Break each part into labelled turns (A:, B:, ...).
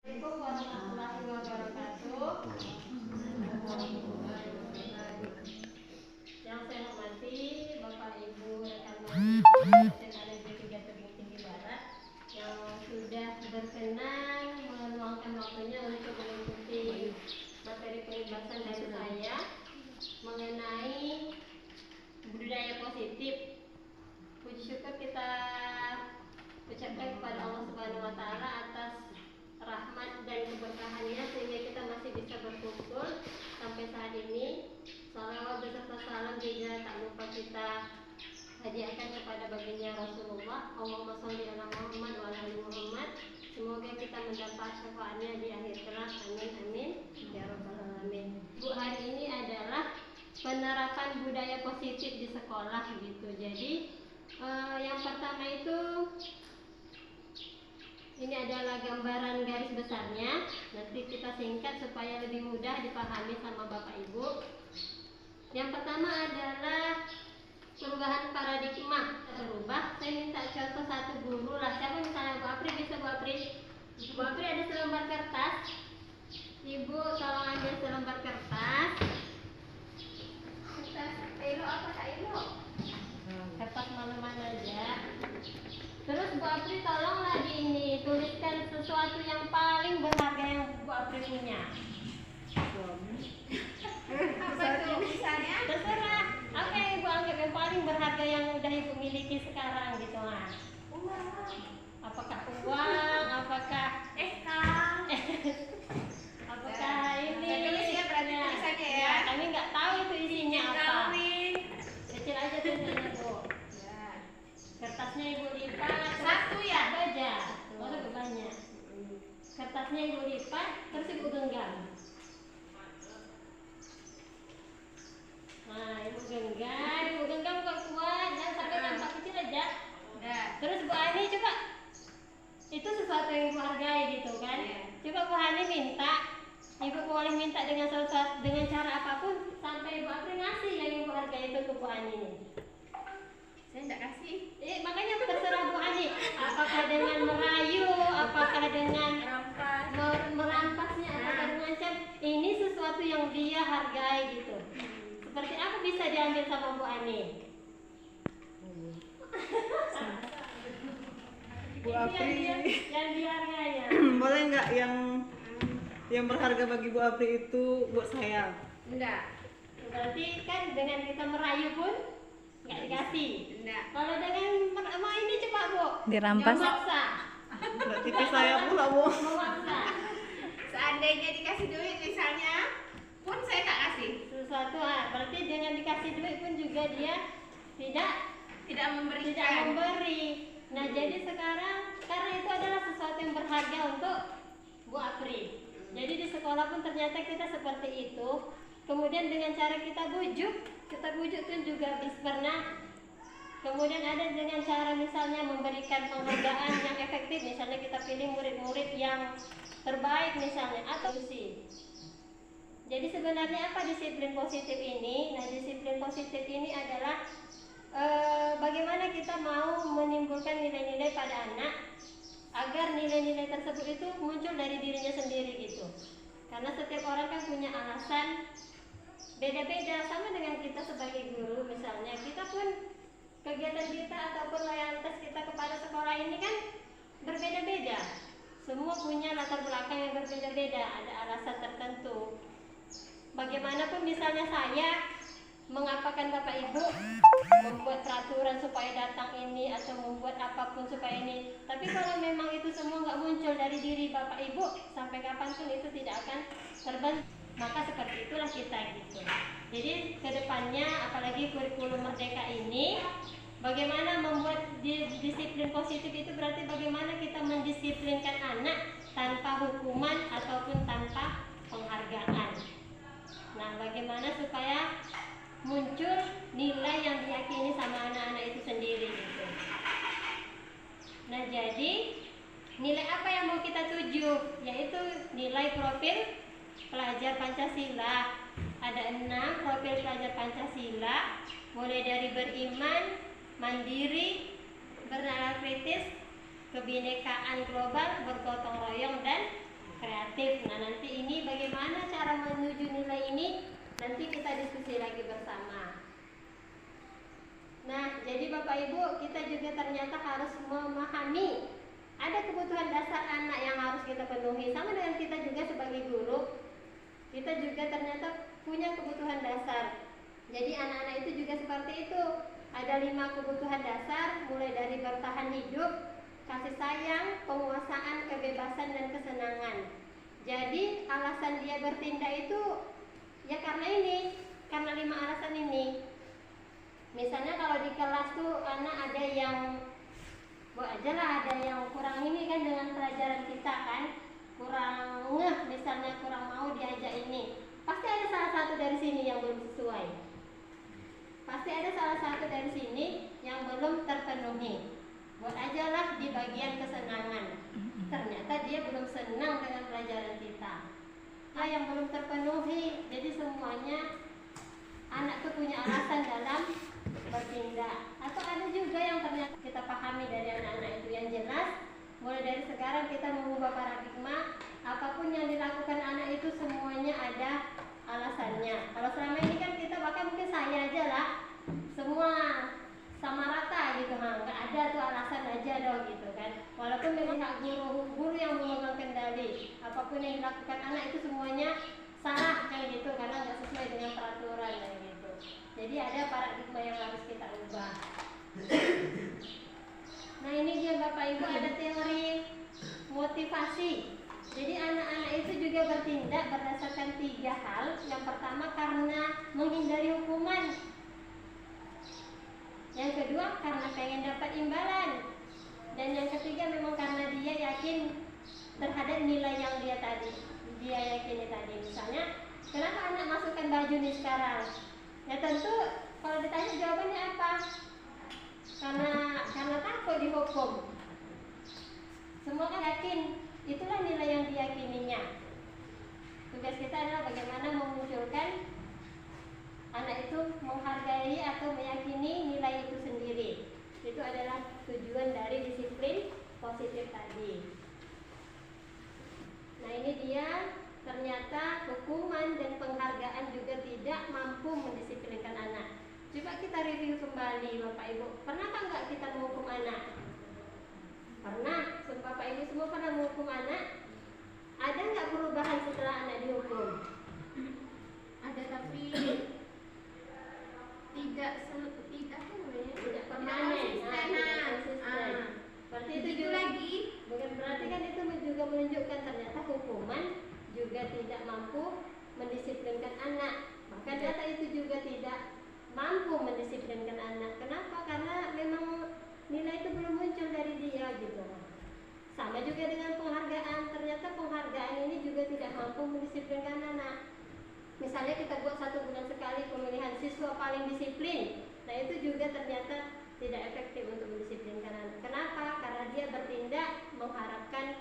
A: Assalamualaikum warahmatullahi wabarakatuh. Yang saya hormati Bapak Ibu rekan mahasiswa tiga Terbuk Tinggi Barat yang sudah berkenan meluangkan waktunya untuk mengikuti materi pembahasan dari saya mengenai budaya positif. Puji syukur kita ucapkan kepada Allah Subhanahu wa Ta'ala atas rahmat dan keberkahannya sehingga kita masih bisa berkumpul sampai saat ini. Salawat beserta salam juga tak lupa kita hadiahkan kepada baginda Rasulullah. Allahumma sholli ala Muhammad wa ala ali Muhammad. Semoga kita mendapat syafaatnya di akhir kelak. Amin amin ya rabbal alamin. Bu, hari ini adalah penerapan budaya positif di sekolah gitu. Jadi yang pertama itu ini adalah gambaran garis besarnya. Nanti kita singkat supaya lebih mudah dipahami sama Bapak Ibu. Yang pertama adalah perubahan paradigma berubah. Saya minta contoh satu guru lah. Siapa misalnya Bu Apri, bisa Bu Apri? Bu Apri ada selembar kertas. Ibu tolong ambil selembar kertas. Ilo apa Kak Ilo? Kertas mana-mana aja. Terus Bu Apri tolong lagi ini tuliskan sesuatu yang paling berharga yang Bu Apri punya. Apa itu misalnya? Terserah. Apa yang Ibu anggap yang paling berharga yang udah Ibu miliki sekarang gitu lah. Uang. Apakah uang? Apakah apakah ini? Tulis ya berarti tulisannya ya. Kami nggak tahu itu isinya apa. Kecil aja tulisannya Bu. Kertasnya Ibu lipat satu ya aja. Oh, lebih banyak. Kertasnya Ibu lipat terus Ibu genggam. Nah, Ibu genggam kok kuat, jangan sampai nampak kecil aja. Terus Bu Ani coba, itu sesuatu yang Ibu hargai gitu kan? Coba Bu Ani minta, Ibu boleh minta dengan sesuatu, dengan cara apapun sampai Ibu Apri ngasih yang Ibu hargai itu ke Bu Ani. Saya enggak kasih. Makanya terserah Bu Ani. Apakah dengan merayu, apakah dengan merampasnya, apakah dengan macam ini sesuatu yang dia hargai gitu. Seperti apa bisa diambil sama Bu Ani?
B: Bu Apri
A: yang dihargainya.
B: boleh nggak yang berharga bagi Bu Apri itu buat saya?
A: Enggak. Berarti kan dengan kita merayu pun nggak dikasih. Enggak. Kalau dengan ini coba Bu.
C: Dirampas.
A: Memaksa.
B: Berarti ke saya pula Bu.
A: Memaksa.
D: Seandainya dikasih duit misalnya pun saya tak kasih.
A: Sesuatu berarti dengan dikasih duit pun juga dia tidak memberi. Nah, jadi sekarang karena itu adalah sesuatu yang berharga untuk Bu Apri. Jadi di sekolah pun ternyata kita seperti itu. Kemudian dengan cara kita bujuk pun juga pernah. Kemudian ada dengan cara misalnya memberikan penghargaan yang efektif, misalnya kita pilih murid-murid yang terbaik misalnya atau sih. Jadi sebenarnya apa disiplin positif ini? Nah, disiplin positif ini adalah bagaimana kita mau menimbulkan nilai-nilai pada anak agar nilai-nilai tersebut itu muncul dari dirinya sendiri gitu. Karena setiap orang kan punya alasan beda-beda, sama dengan kita sebagai guru misalnya, kita pun kegiatan kita ataupun loyalitas kita kepada sekolah ini kan berbeda-beda. Semua punya latar belakang yang berbeda-beda, ada alasan tertentu. Bagaimanapun misalnya saya mengapakan Bapak Ibu membuat peraturan supaya datang ini atau membuat apapun supaya ini, tapi kalau memang itu semua nggak muncul dari diri Bapak Ibu, sampai kapanpun itu tidak akan terbentuk. Maka seperti itulah kita gitu. Jadi kedepannya apalagi kurikulum Merdeka ini, bagaimana membuat disiplin positif itu berarti bagaimana kita mendisiplinkan anak tanpa hukuman ataupun tanpa penghargaan. Nah, bagaimana supaya muncul nilai yang diyakini sama anak-anak itu sendiri gitu. Nah, jadi nilai apa yang mau kita tuju? Yaitu nilai profil pelajar Pancasila. Ada 6 profil pelajar Pancasila, mulai dari beriman, mandiri, bernalar kritis, kebinekaan global, bergotong royong, dan kreatif. Nah, nanti ini bagaimana cara menuju nilai ini, nanti kita diskusi lagi bersama. Nah, jadi Bapak Ibu, kita juga ternyata harus memahami ada kebutuhan dasar anak yang harus kita penuhi. Sama dengan kita juga sebagai guru, kita juga ternyata punya kebutuhan dasar. Jadi anak-anak itu juga seperti itu. Ada 5 kebutuhan dasar, mulai dari bertahan hidup, kasih sayang, penguasaan, kebebasan, dan kesenangan. Jadi alasan dia bertindak itu ya karena ini, karena 5 alasan ini. Misalnya kalau di kelas tuh anak ada yang ada yang kurang ini kan dengan pelajaran kita kan, kurang ngeh, misalnya kurang mau diajak ini, pasti ada salah satu dari sini yang belum sesuai. Pasti ada salah satu dari sini yang belum terpenuhi. Buat aja lah di bagian kesenangan. Ternyata dia belum senang dengan pelajaran kita. Yang belum terpenuhi. Jadi semuanya anak tuh punya alasan dalam bertindak. Atau ada juga yang ternyata kita pahami dari anak-anak itu yang jelas. Mulai dari sekarang kita mengubah paradigma. Apapun yang dilakukan anak itu semuanya ada alasannya. Kalau selama ini kan kita bahkan mungkin saya aja lah, semua sama rata gitu, nggak ada tuh alasan aja dong gitu kan. Walaupun memang hak guru yang memegang kendali, apapun yang dilakukan anak itu semuanya salah kayak gitu karena nggak sesuai dengan peraturan kayak gitu. Jadi ada paradigma yang harus kita ubah. Nah ini dia Bapak Ibu, ada teori motivasi. Jadi anak-anak itu juga bertindak berdasarkan 3 hal. Yang pertama karena menghindari hukuman. Yang kedua karena pengen dapat imbalan. Dan yang ketiga memang karena dia yakin terhadap nilai yang dia yakini tadi. Misalnya, kenapa anak masukkan baju nih sekarang? Ya tentu kalau ditanya jawabannya apa? Karena takut dihukum. Semua kan yakin. Itulah nilai yang diyakininya. Tugas kita adalah bagaimana memunculkan anak itu menghargai atau meyakini nilai itu sendiri. Itu adalah tujuan dari disiplin positif tadi. Nah ini dia, ternyata hukuman dan penghargaan juga tidak mampu mendisiplinkan anak. Coba kita review kembali Bapak Ibu. Pernahkah enggak kita menghukum anak? Pernah, Bapak Ibu semua pernah menghukum anak? Ada nggak perubahan setelah anak dihukum?
D: Ada tapi tidak permanen.
A: Konsisten. Berarti itu juga
D: lagi.
A: Bukan berarti kan itu juga menunjukkan ternyata hukuman juga tidak mampu mendisiplinkan anak. Bahkan ternyata itu juga tidak mampu mendisiplinkan anak. Kenapa? Karena memang nilai itu belum muncul dari dia gitu. Sama juga dengan penghargaan. Ternyata penghargaan ini juga tidak mampu mendisiplinkan anak. Misalnya kita buat 1 bulan sekali pemilihan siswa paling disiplin. Nah itu juga ternyata tidak efektif untuk mendisiplinkan anak. Kenapa? Karena dia bertindak mengharapkan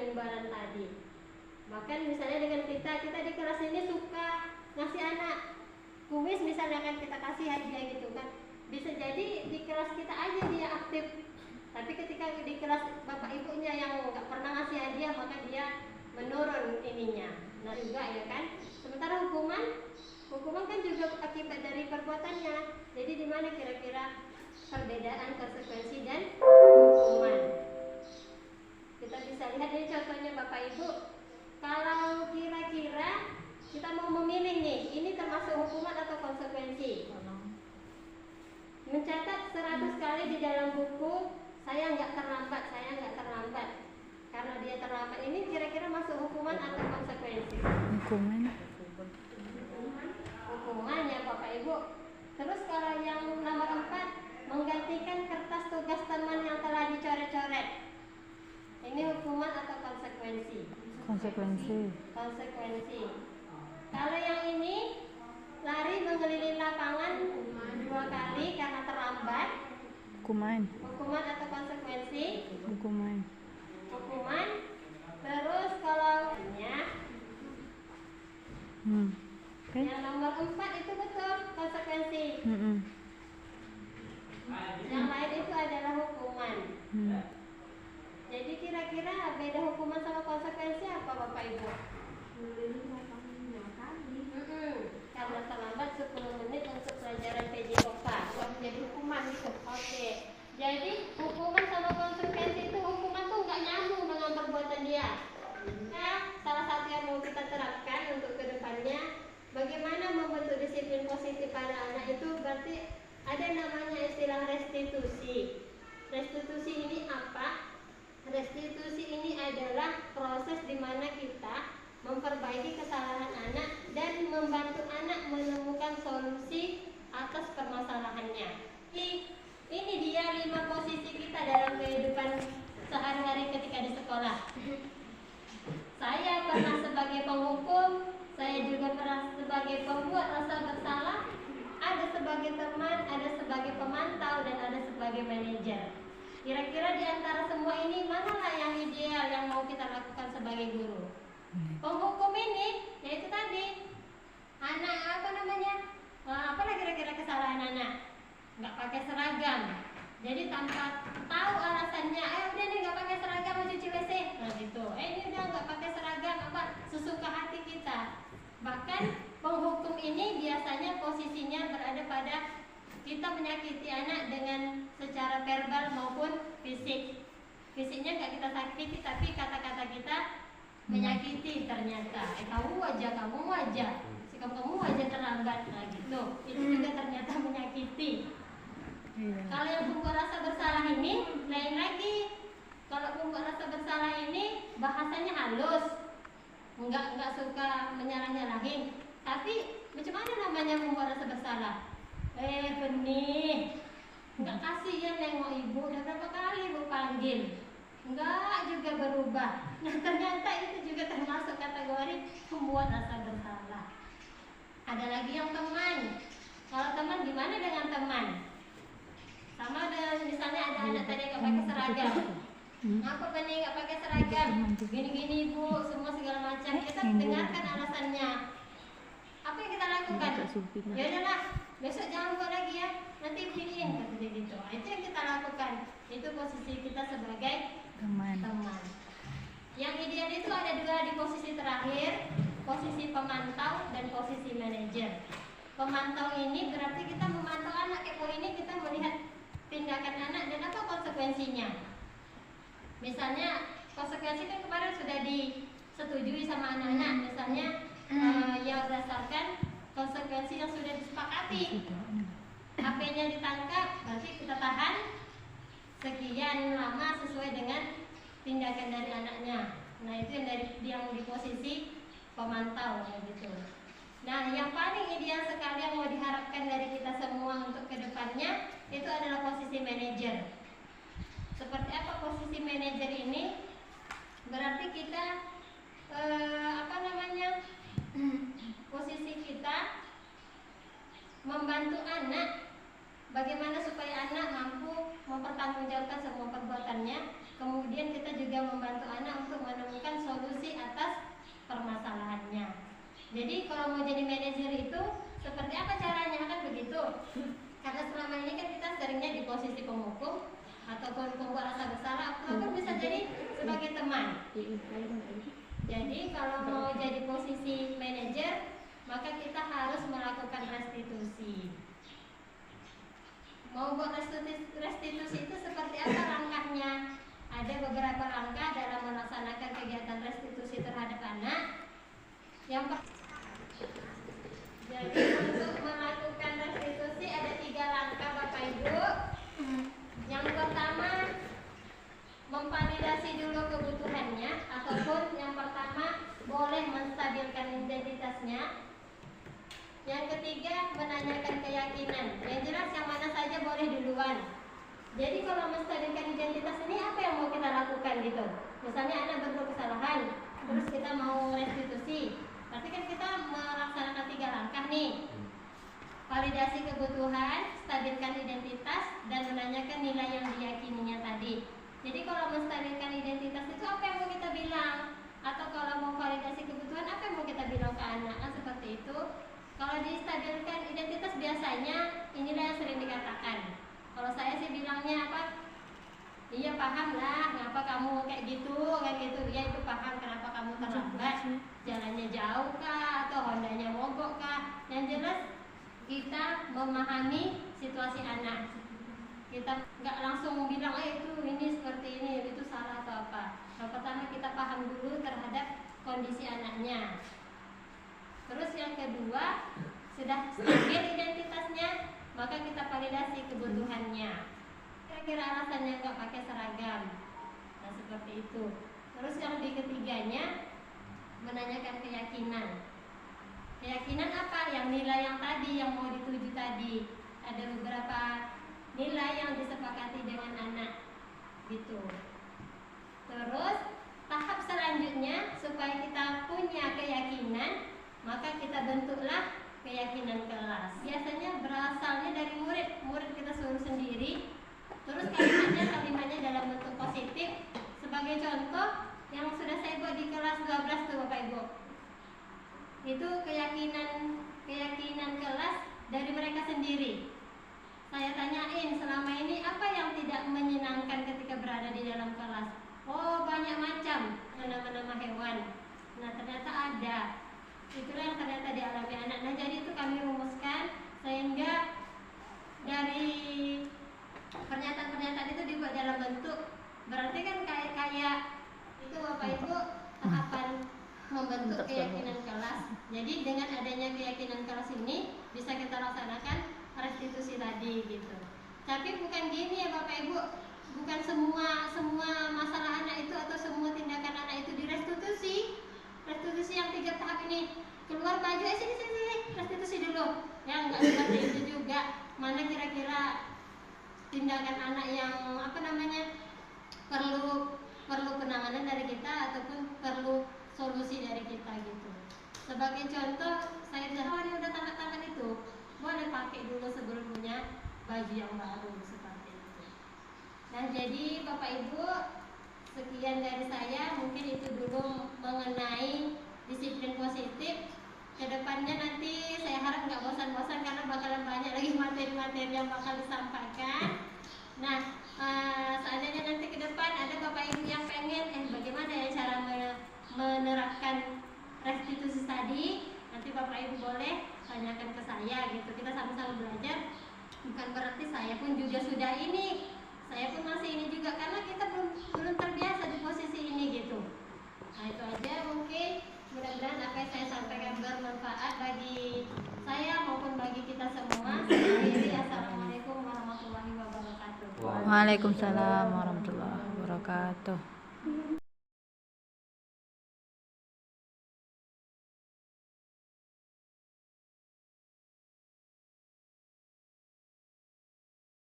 A: imbalan tadi. Bahkan misalnya dengan kita di kelas ini suka ngasih anak kuis misalnya kan kita kasih hadiah gitu kan. Bisa jadi di kelas kita aja dia aktif. Tapi ketika di kelas bapak ibunya yang nggak pernah ngasih hadiah maka dia menurun ininya. Nah juga ya kan. Sementara hukuman kan juga akibat dari perbuatannya. Jadi di mana kira-kira perbedaan konsekuensi dan hukuman? Kita bisa lihat ini contohnya Bapak Ibu. Kalau kira-kira kita mau memilih nih, ini termasuk hukuman atau konsekuensi? Mencatat 100 kali di dalam buku, saya nggak terlambat. Karena dia terlambat, ini kira-kira masuk hukuman atau konsekuensi? Hukuman ya Bapak Ibu. Terus kalau yang nomor 4, menggantikan kertas tugas teman yang telah dicoret-coret, ini hukuman atau konsekuensi? Konsekuensi. Kalau yang ini, lari mengelilingi lapangan 2 kali karena terlambat, hukuman atau konsekuensi? Hukuman. Terus kalau yang nomor 4 itu betul konsekuensi. Yang lain itu adalah hukuman. Jadi kira-kira beda hukuman sama konsekuensi apa Bapak Ibu? Karena terlambat 10 menit untuk pelajaran PJOK, buat menjadi hukuman gitu. Oke. Jadi hukuman sama konsekuensi itu, hukuman tuh nggak nyambung dengan perbuatan dia. Nah, salah satu yang mau kita terapkan untuk kedepannya, bagaimana membentuk disiplin positif pada anak itu berarti ada namanya istilah restitusi. Restitusi ini apa? Restitusi ini adalah proses di mana kita memperbaiki kesalahan anak dan membantu anak menemukan solusi atas permasalahannya. Ini dia 5 posisi kita dalam kehidupan sehari-hari ketika di sekolah. Saya pernah sebagai penghukum, saya juga pernah sebagai pembuat rasa bersalah, ada sebagai teman, ada sebagai pemantau, dan ada sebagai manajer. Kira-kira di antara semua ini manalah yang ideal yang mau kita lakukan sebagai guru? Penghukum ini, yaitu tadi anak apalah kira-kira kesalahan anak? Nggak pakai seragam. Jadi tanpa tahu alasannya, udah nih nggak pakai seragam mau cuci WC, nah gitu. Ini udah nggak pakai seragam, sesuka hati kita. Bahkan penghukum ini biasanya posisinya berada pada kita menyakiti anak dengan secara verbal maupun fisik. Fisiknya nggak kita sakiti, tapi kata-kata kita menyakiti ternyata. Kamu aja, sikap kamu aja terlambat, nah gitu. Itu juga ternyata menyakiti. Kalau yang pembuat rasa bersalah ini lain lagi. Kalau pembuat rasa bersalah ini bahasanya halus, nggak suka menyalah-nyalahin. Tapi macam mana namanya membuat rasa bersalah? Benih, nggak kasihan nengok ibu, udah berapa kali ibu panggil, nggak juga berubah. Nah ternyata itu juga termasuk kategori membuat rasa bersalah. Ada lagi yang teman. Kalau teman, gimana dengan teman? Sama dengan misalnya ada anak tadi nggak pakai seragam. Apa benih nggak pakai seragam? Gini-gini ibu, semua segala macam. Kita dengarkan alasannya. Apa yang kita lakukan? Ya udahlah, besok jangan buat lagi ya. Nanti beginiin seperti gitu. Itu yang kita lakukan. Itu posisi kita sebagai teman. Yang ideal itu ada 2 di posisi terakhir, posisi pemantau dan posisi manajer. Pemantau ini berarti kita memantau anak. Kepo ini kita melihat tindakan anak dan apa konsekuensinya. Misalnya konsekuensi kan kemarin sudah disetujui sama anak-anak. Misalnya yang berdasarkan konsekuensi yang sudah disepakati. HP-nya ditangkap, berarti kita tahan sekian lama sesuai dengan tindakan dari anaknya. Nah itu yang di posisi pemantau gitu. Nah yang paling ideal sekali yang mau diharapkan dari kita semua untuk kedepannya itu adalah posisi manajer. Seperti apa posisi manajer ini? Berarti kita posisi kita membantu anak bagaimana supaya anak mampu mempertanggungjawabkan semua perbuatannya. Kemudian kita juga membantu anak untuk menemukan solusi atas permasalahannya. Jadi kalau mau jadi manajer itu seperti apa caranya, kan begitu. Karena selama ini kan kita seringnya di posisi penghukum ataupun pembuat rasa bersalah, ataupun bisa jadi sebagai teman. Jadi kalau mau jadi posisi manajer, maka kita harus melakukan restitusi. Mau buat restitusi itu seperti apa langkahnya? Ada beberapa langkah dalam melaksanakan kegiatan restitusi terhadap anak. Jadi untuk melakukan restitusi ada 3 langkah Bapak Ibu. Yang pertama, memvalidasi dulu kebutuhannya, ataupun yang pertama boleh menstabilkan identitasnya. Yang ketiga, menanyakan keyakinan. Yang jelas yang mana saja boleh duluan. Jadi kalau menstabilkan identitas ini apa yang mau kita lakukan gitu? Misalnya anak berbuat kesalahan, terus kita mau restitusi. Berarti kan kita melaksanakan 3 langkah nih. Validasi kebutuhan, stabilkan identitas, dan menanyakan nilai yang diyakininya tadi. Jadi kalau menstabilkan identitas itu apa yang mau kita bilang? Atau kalau mau validasi kebutuhan apa yang mau kita bilang ke anak? Kan seperti itu. Kalau distabilkan identitas biasanya inilah yang sering dikatakan. Kalau saya sih bilangnya apa? Iya paham lah ngapa kamu kayak gitu kan gitu. Dia itu paham kenapa kamu terlambat, jalannya jauh kah atau hondanya mogok kah. Yang jelas kita memahami situasi anak. Kita nggak langsung bilang itu ini seperti ini, itu salah atau apa. Yang pertama kita paham dulu terhadap kondisi anaknya. Terus yang kedua, sudah stabil identitasnya, maka kita validasi kebutuhannya. Kira-kira alasannya nggak pakai seragam, nah seperti itu. Terus yang ketiganya, menanyakan keyakinan. Keyakinan apa? Yang nilai yang tadi, yang mau dituju tadi. Ada beberapa nilai yang disepakati dengan anak, gitu. Terus tahap selanjutnya, supaya kita punya keyakinan, maka kita bentuklah keyakinan kelas. Biasanya berasalnya dari murid kita suruh sendiri. Terus kalimatnya dalam bentuk positif. Sebagai contoh yang sudah saya buat di kelas 12 tuh Bapak Ibu. Itu keyakinan kelas dari mereka sendiri. Saya tanyain selama ini apa yang tidak menyenangkan ketika berada di dalam kelas. Oh, banyak macam nama-nama hewan. Nah, ternyata ada. Itulah yang ternyata dialami anak. Nah, jadi itu kami rumuskan sehingga dari pernyataan-pernyataan itu dibuat dalam bentuk, berarti kan kayak itu Bapak Ibu tahapan membentuk keyakinan kelas. Jadi dengan adanya keyakinan kelas ini bisa kita laksanakan restitusi tadi gitu. Tapi bukan gini ya Bapak Ibu, bukan semua masalah anak itu atau semua tindakan anak itu direstitusi. Restitusi yang 3 tahap ini, keluar baju, sini, restitusi dulu. Ya enggak seperti itu juga. Mana kira-kira tindakan anak yang perlu penanganan dari kita ataupun perlu solusi dari kita gitu. Sebagai contoh, saya udah tamat itu, boleh pakai dulu sebelum punya baju yang baru seperti itu. Nah, jadi Bapak Ibu, sekian dari saya, mungkin itu dulu mengenai disiplin positif. Kedepannya nanti saya harap nggak bosan-bosan karena bakalan banyak lagi materi-materi yang bakal disampaikan. Nah, seandainya nanti ke depan ada Bapak Ibu yang pengen bagaimana ya cara menerapkan restitusi tadi, nanti Bapak Ibu boleh tanyakan ke saya gitu. Kita sama-sama belajar. Bukan berarti saya pun juga sudah ini. Saya pun masih ini juga karena kita belum terbiasa di posisi ini gitu. Nah, itu aja mungkin. Mudah-mudahan apa yang saya sampaikan bermanfaat bagi saya maupun bagi kita semua. Assalamualaikum warahmatullahi wabarakatuh.
C: Waalaikumsalam warahmatullahi wabarakatuh.